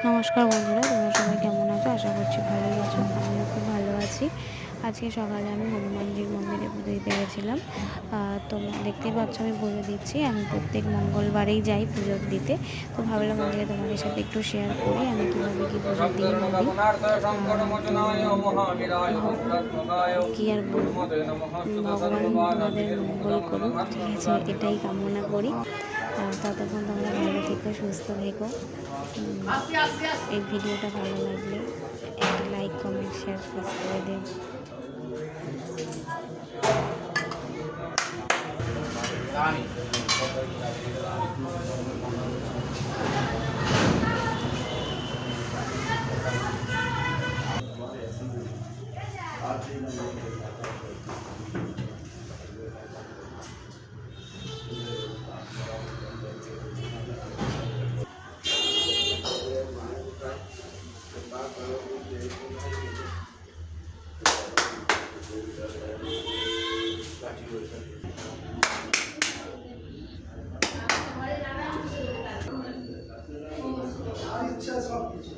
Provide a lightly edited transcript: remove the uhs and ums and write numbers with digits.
নমস্কার বন্ধুরা, তোমরা সবাই কেমন আছো? আশা করছি ভালোই আছো। আমিও খুব ভালো আছি। আজকে সকালে আমি হনুমানজির মন্দিরে পুজো দিতে গেছিলাম। তোমরা দেখতেই পাচ্ছ আমি পুজো দিচ্ছি। আমি প্রত্যেক মঙ্গলবারেই যাই পুজো দিতে। তো ভাবলাম আজকে তোমাদের সাথে একটু শেয়ার করি আমি কীভাবে কী পুজো দিই না দিই। কী আর বলবো, ভগবান তোমাদের মঙ্গল করুক, ঠিক আছে? এটাই কামনা করি। ততক্ষণ তোমরা ভালো থেকো, সুস্থ থেকো। এই ভিডিওটা ভালো লাগলে একটা লাইক, কমেন্ট, শেয়ার, সাবস্ক্রাইব করে দিও। ইচ্ছা সব কিছু